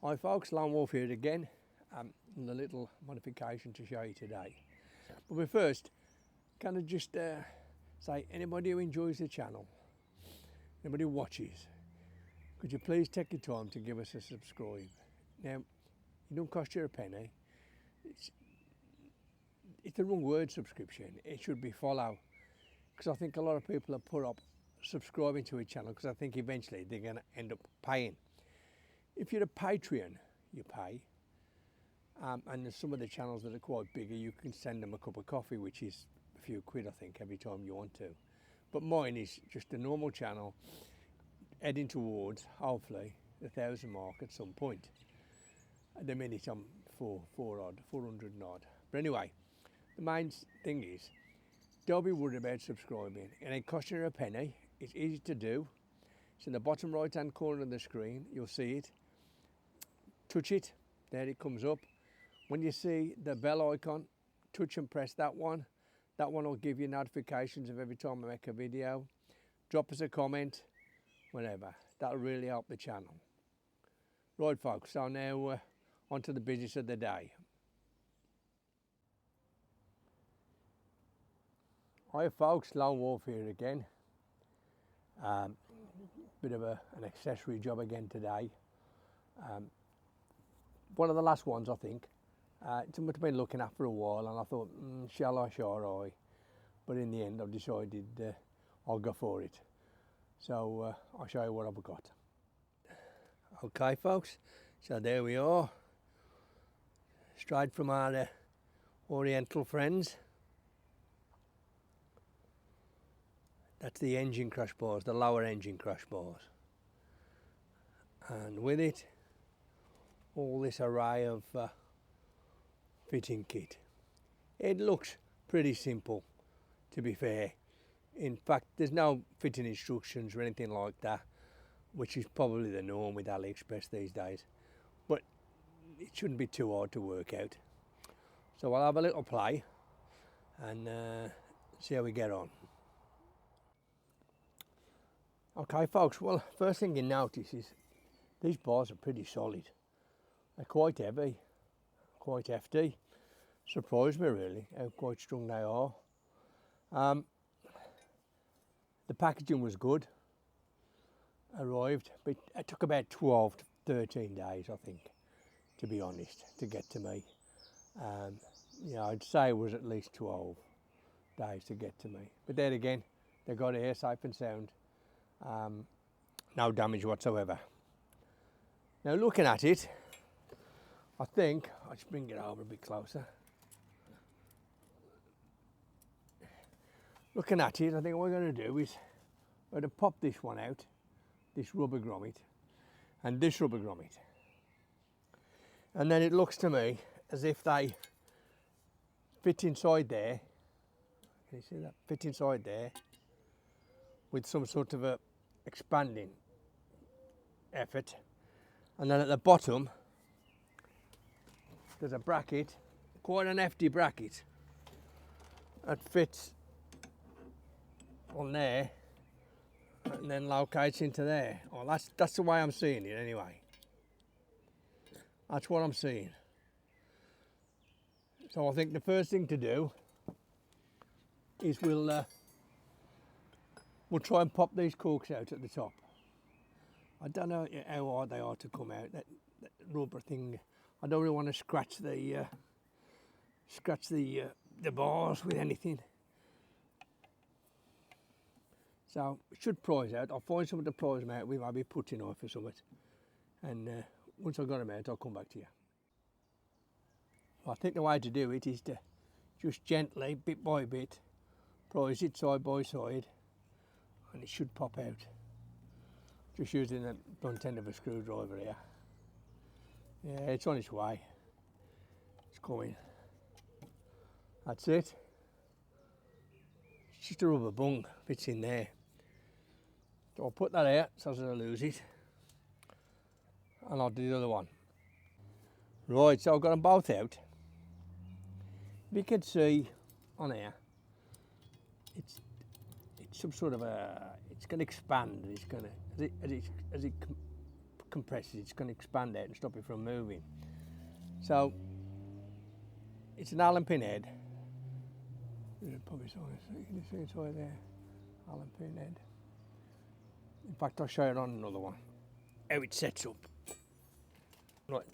Hi folks, Lone Wolf here again, and a little modification to show you today. But first, can I just say, anybody who enjoys the channel, anybody who watches, could you please take your time to give us a subscribe? Now, it don't cost you a penny. It's the wrong word, subscription. It should be follow, because I think a lot of people have put up subscribing to a channel because I think eventually they're going to end up paying. If you're a Patreon, you pay, and there's some of the channels that are quite bigger, you can send them a cup of coffee, which is a few quid, I think, every time you want to. But mine is just a normal channel, heading towards, hopefully, the 1,000 mark at some point. At the minute I'm 400 odd. But anyway, the main thing is, don't be worried about subscribing. It ain't costing you a penny. It's easy to do. It's in the bottom right hand corner of the screen. You'll see it. Touch it. There it comes up. When you see the bell icon, touch and press that one. That one will give you notifications of every time I make a video. Drop us a comment, whatever. That'll really help the channel. Right folks, so now on to the business of the day. Hi folks, Lone Wolf here again. Bit of an accessory job again today. One of the last ones, I think. It's something I've been looking at for a while, and I thought, shall I? But in the end, I've decided I'll go for it. So I'll show you what I've got. Okay, folks. So there we are. Straight from our Oriental friends. That's the engine crash bars, the lower engine crash bars. And with it, all this array of fitting kit. It looks pretty simple, to be fair. In fact, there's no fitting instructions or anything like that, which is probably the norm with AliExpress these days. But it shouldn't be too hard to work out. So I'll have a little play and see how we get on. Okay folks, well, first thing you notice is these bars are pretty solid. They're quite heavy, quite hefty. Surprised me really how quite strong they are. The packaging was good, arrived, but it took about 12 to 13 days, I think, to be honest, to get to me. I'd say it was at least 12 days to get to me. But then again, they got here safe and sound. No damage whatsoever. Now looking at it, I think, I'll just bring it over a bit closer. Looking at it, I think what we're going to do is we're going to pop this one out, this rubber grommet, and this rubber grommet. And then it looks to me as if they fit inside there. Can you see that? Fit inside there with some sort of a expanding effort. And then at the bottom, there's a bracket, quite an hefty bracket, that fits on there and then locates into there. Oh, that's the way I'm seeing it anyway. That's what I'm seeing. So I think the first thing to do is we'll try and pop these corks out at the top. I don't know how hard they are to come out. That rubber thing. I don't really want to scratch the bars with anything. So it should prise out. I'll find something to prise them out with, maybe putty knife or something. And once I've got them out, I'll come back to you. I think the way to do it is to just gently, bit by bit, prise it side by side, and it should pop out. Just using the blunt end of a screwdriver here. Yeah, it's on its way. It's coming. That's it. It's just a rubber bung, fits in there. So I'll put that out so I don't lose it. And I'll do the other one. Right, so I've got them both out. You can see on here, it's some sort of a, it's going to expand. It's going to, as it compresses, it's going to expand out and stop it from moving. So it's an Allen pin head. Probably you can see it's right there. Allen pin head. In fact, I'll show you on another one how it sets up. Right.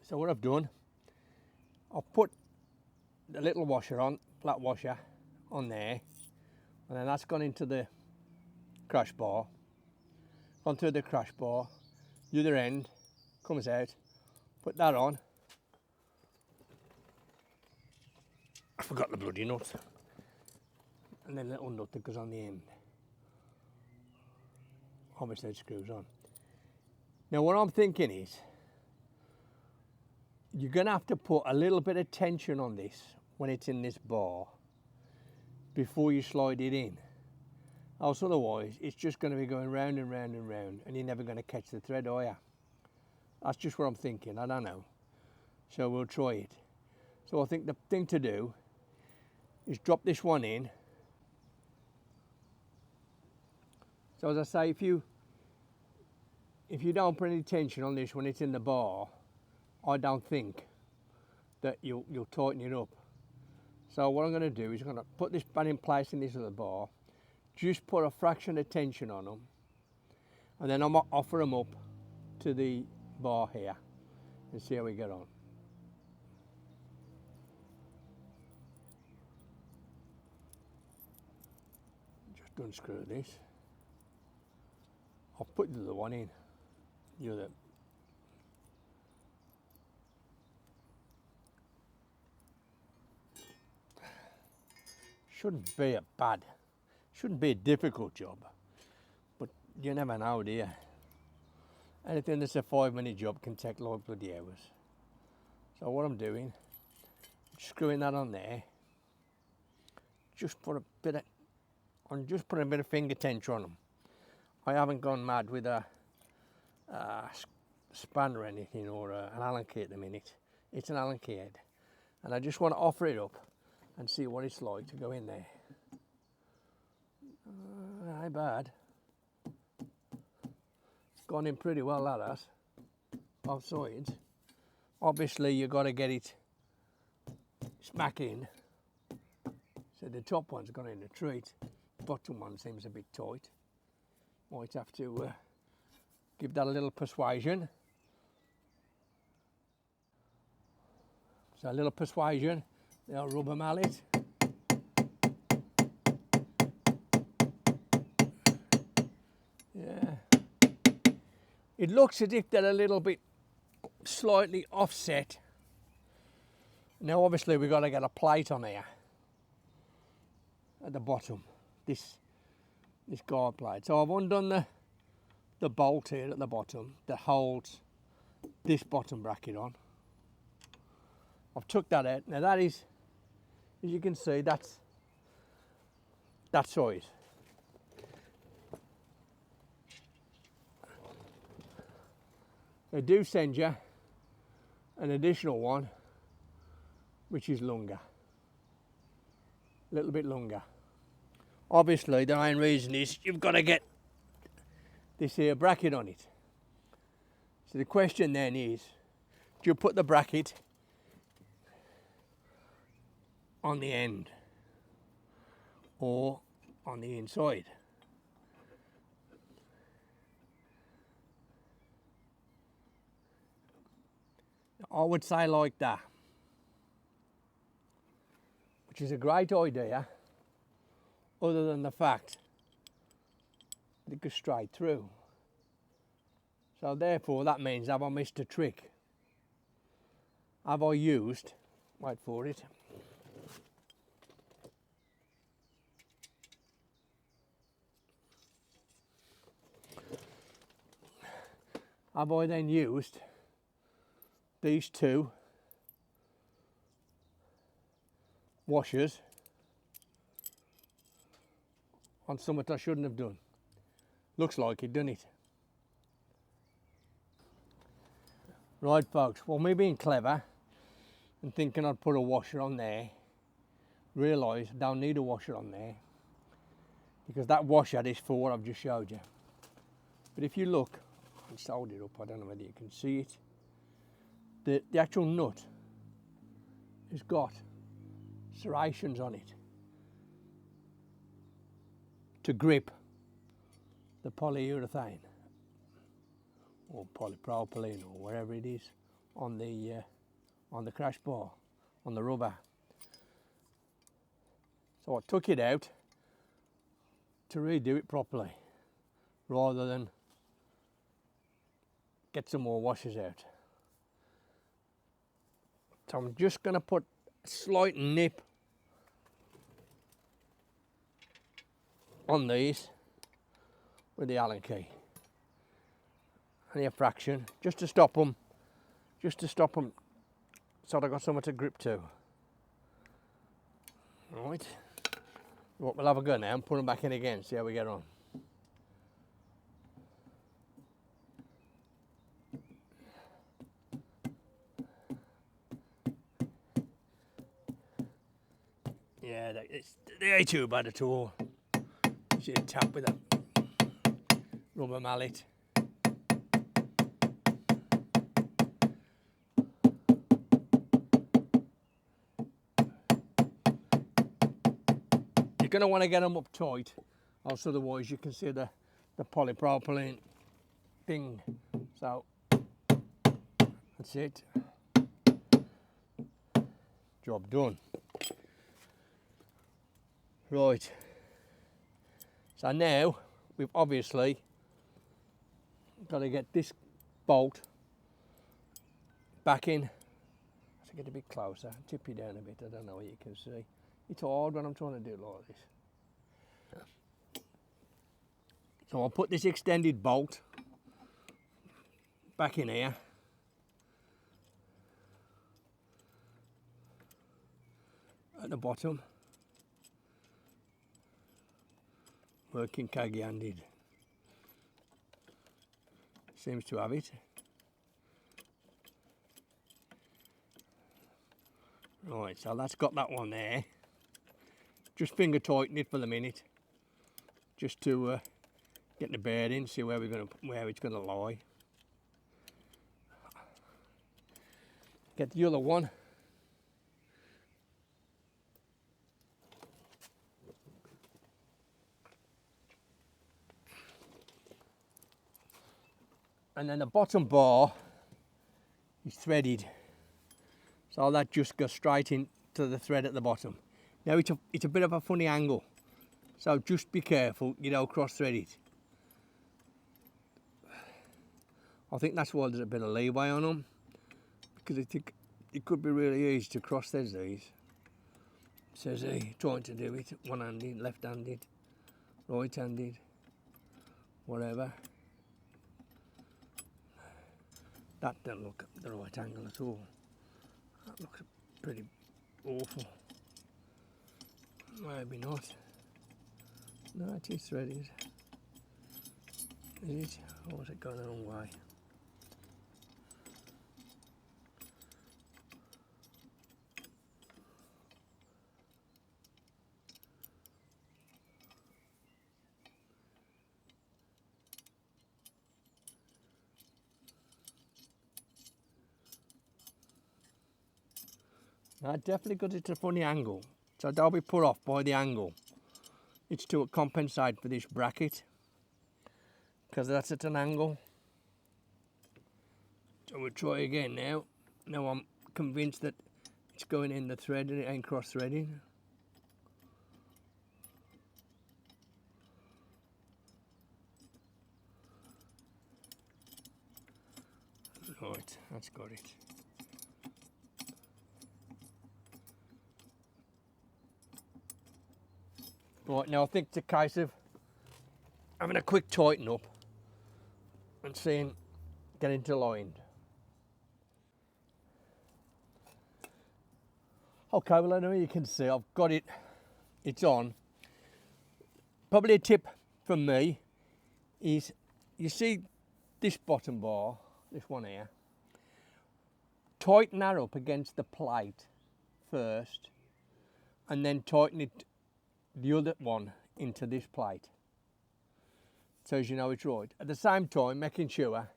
So what I've done, I've put the little washer on, flat washer on there, and then that's gone into the crash bar. Gone through the crash bar, the other end comes out, put that on. I forgot the bloody nut. And then the little nut that goes on the end. Obviously it screws on. Now what I'm thinking is, you're going to have to put a little bit of tension on this when it's in this bar before you slide it in. Else otherwise it's just going to be going round and round and round, and you're never going to catch the thread, are you? That's just what I'm thinking, I don't know. So we'll try it. So I think the thing to do is drop this one in. So as I say, if you don't put any tension on this when it's in the bar, I don't think that you'll tighten it up. So what I'm going to do is I'm going to put this back in place in this other bar, just put a fraction of tension on them, and then I'm going to offer them up to the bar here and see how we get on. Just unscrew this. I'll put the other one in. The other. Shouldn't be shouldn't be a difficult job, but you never know, do you? Anything that's a 5-minute job can take like bloody hours. So what I'm doing, screwing that on there, just put a bit of, I'm just putting a bit of finger tension on them. I haven't gone mad with a spanner or anything, or an Allen key at the minute. It's an Allen key head, and I just want to offer it up and see what it's like to go in there. Ain't bad. Gone in pretty well, that has. Both sides. Obviously you've got to get it smack in. So the top one's gone in a treat. The bottom one seems a bit tight. Might have to give that a little persuasion. So a little persuasion, the old rubber mallet. Yeah. It looks as if they're a little bit slightly offset. Now obviously we've got to get a plate on here at the bottom, this guard plate. So I've undone the bolt here at the bottom that holds this bottom bracket on. I've took that out. Now that is, as you can see, that's that size. They do send you an additional one, which is longer, a little bit longer. Obviously the main reason is you've got to get this here bracket on it. So the question then is, do you put the bracket on the end or on the inside? I would say like that, which is a great idea, other than the fact that it goes straight through. So therefore that means, have I missed a trick? Have I used, wait for it, have I then used these two washers on something I shouldn't have done? Looks like it, doesn't it? Right folks, well, me being clever and thinking I'd put a washer on there, realised I don't need a washer on there, because that washer is for what I've just showed you. But if you look Just hold it up, I don't know whether you can see it. The actual nut has got serrations on it to grip the polyurethane or polypropylene or whatever it is on the crash bar, on the rubber. So I took it out to redo it properly rather than get some more washers out. So I'm just going to put a slight nip on these with the Allen key. Only a fraction, just to stop them so they've got something to grip to. Right, we'll have a go now and put them back in again, see how we get on. Yeah, they ain't too bad at all. You tap with a rubber mallet. You're going to want to get them up tight, else otherwise you can see the polypropylene thing. So that's it. Job done. Right. So now we've obviously got to get this bolt back in. Let's get a bit closer, tip you down a bit, I don't know what you can see. It's hard when I'm trying to do it like this. So I'll put this extended bolt back in here. At the bottom. Working kagi-handed. Seems to have it. Right, so that's got that one there. Just finger tighten it for the minute, just to get the bearing, see where it's gonna lie. Get the other one. And then the bottom bar is threaded, so that just goes straight into the thread at the bottom. Now it's a bit of a funny angle, so just be careful you don't cross thread it. I think that's why there's a bit of leeway on them, because it could be really easy to cross thread these. Says he trying to do it one-handed, left-handed, right-handed, whatever. That don't look at the right angle at all. That looks pretty awful. Maybe not. No, it is threaded. Is it? Or is it going the wrong way? No, definitely because it's a funny angle, so don't be put off by the angle. It's to compensate for this bracket, because that's at an angle. So we'll try again now. Now I'm convinced that it's going in the thread and it ain't cross-threading. Right, that's got it. Right, now I think it's a case of having a quick tighten up and seeing getting it aligned. Okay, well I know you can see I've got it's on. Probably a tip from me is, you see this bottom bar, this one here, tighten that up against the plate first and then tighten it the other one into this plate, so as you know it's right. At the same time, making sure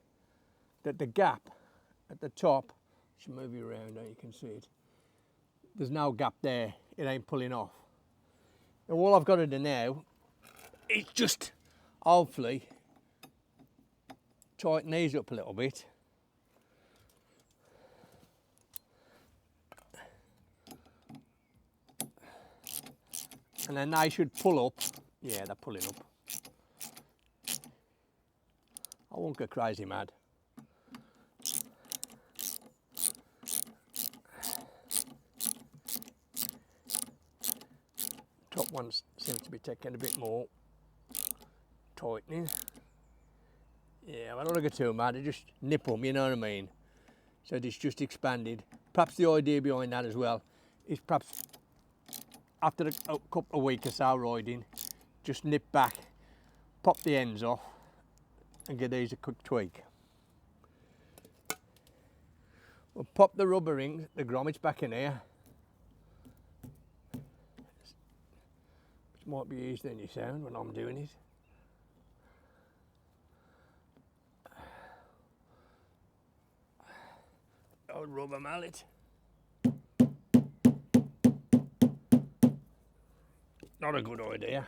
that the gap at the top, I should move you around now you can see it, there's no gap there, it ain't pulling off. Now all I've got to do now is just hopefully tighten these up a little bit. And then they should pull up. Yeah, they're pulling up. I won't go crazy mad. Top ones seems to be taking a bit more tightening. Yeah, I don't want to go too mad, I just nip them, you know what I mean? So it's just expanded. Perhaps the idea behind that as well is perhaps after a couple of weeks or so riding, just nip back, pop the ends off and give these a quick tweak. We'll pop the rubber rings, the grommets back in here. Which might be easier than you sound when I'm doing it. Old rubber mallet. Not a good idea.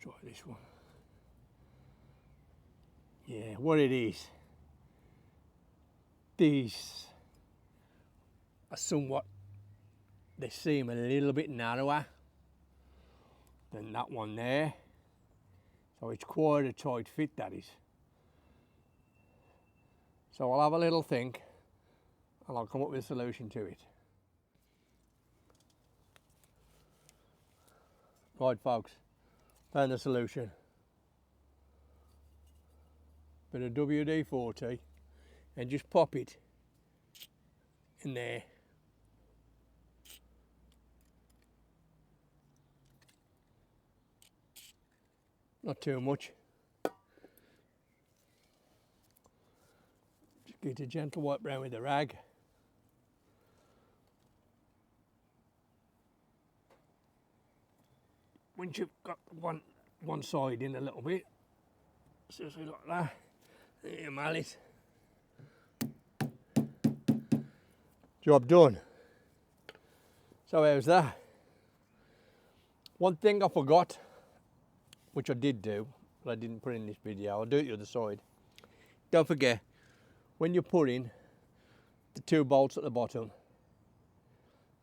Try this one. Yeah, what it is, these are somewhat, they seem a little bit narrower than that one there. So it's quite a tight fit, that is. So I'll have a little think and I'll come up with a solution to it. Right folks, found the solution. Bit of WD-40 and just pop it in there. Not too much. Just get a gentle wipe round with the rag. Once you've got one side in a little bit, just like that, there you mallet. Job done. So how's that? One thing I forgot, which I did do, but I didn't put in this video, I'll do it the other side. Don't forget, when you're putting the two bolts at the bottom,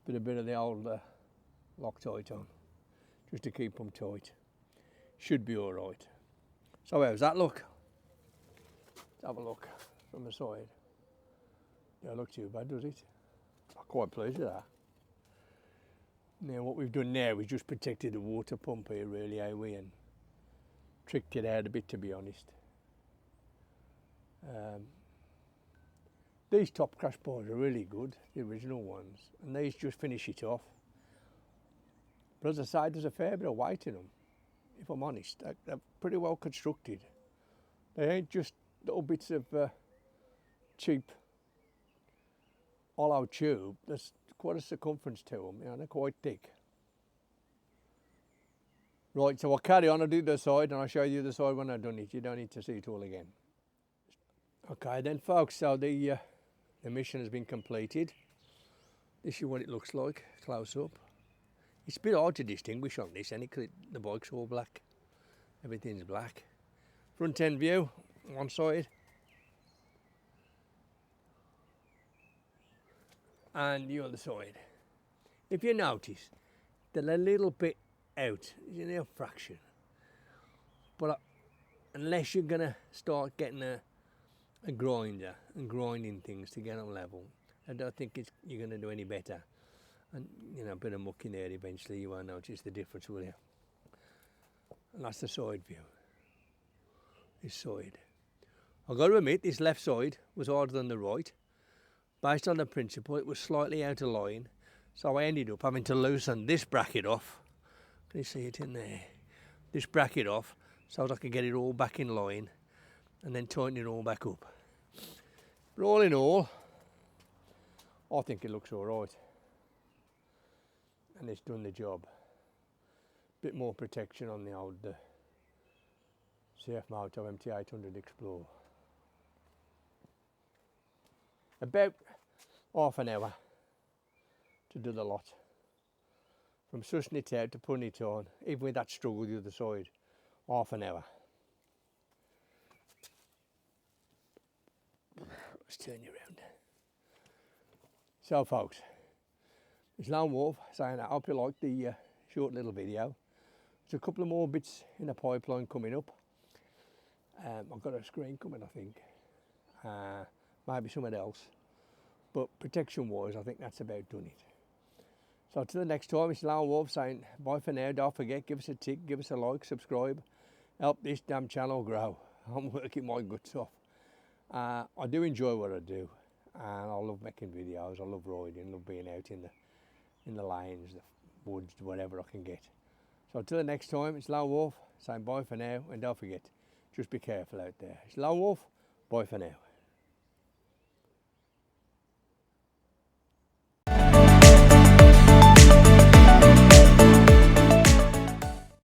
put a bit of the old Loctite on, just to keep them tight. Should be all right. So how's that look? Let's have a look from the side. Don't look too bad, does it? I'm quite pleased with that. Now what we've done now is just protected the water pump here really, eh, we, and tricked it out a bit, to be honest. These top crash bars are really good, the original ones, and these just finish it off. But as I say, there's a fair bit of weight in them, if I'm honest. They're pretty well constructed. They ain't just little bits of cheap hollow tube. There's quite a circumference to them, you know, they're quite thick. Right, so I'll carry on, I'll do the side and I'll show you the side when I've done it. You don't need to see it all again. Okay then folks, so the mission has been completed. This is what it looks like, close up. It's a bit hard to distinguish on this, because the bike's all black. Everything's black. Front end view, one side. And the other side. If you notice, they're a little bit out, you know, a fraction. But unless you're gonna start getting a grinder and grinding things to get them level, I don't think you're gonna do any better. And you know, a bit of muck in there eventually, you won't notice the difference, will you? And that's the side view. This side. I've got to admit, this left side was harder than the right. Based on the principle, it was slightly out of line, so I ended up having to loosen this bracket off. Can you see it in there? This bracket off, so that I could get it all back in line, and then tighten it all back up. But all in all, I think it looks all right, and it's done the job. Bit more protection on the old CF Moto MT 800 Explorer. About half an hour to do the lot. From sussing it out to putting it on, even with that struggle the other side, half an hour. Let's turn you around. So folks, it's Lone Wolf saying I hope you liked the short little video. There's a couple of more bits in the pipeline coming up. I've got a screen coming, I think. Maybe something else. But protection wise, I think that's about done it. So till the next time, it's Lone Wolf saying bye for now. Don't forget, give us a tick, give us a like, subscribe. Help this damn channel grow. I'm working my guts off. I do enjoy what I do, and I love making videos. I love riding, love being out in the lanes, the woods, whatever I can get. So till the next time, it's Lone Wolf saying bye for now, and don't forget, just be careful out there. It's Lone Wolf, bye for now.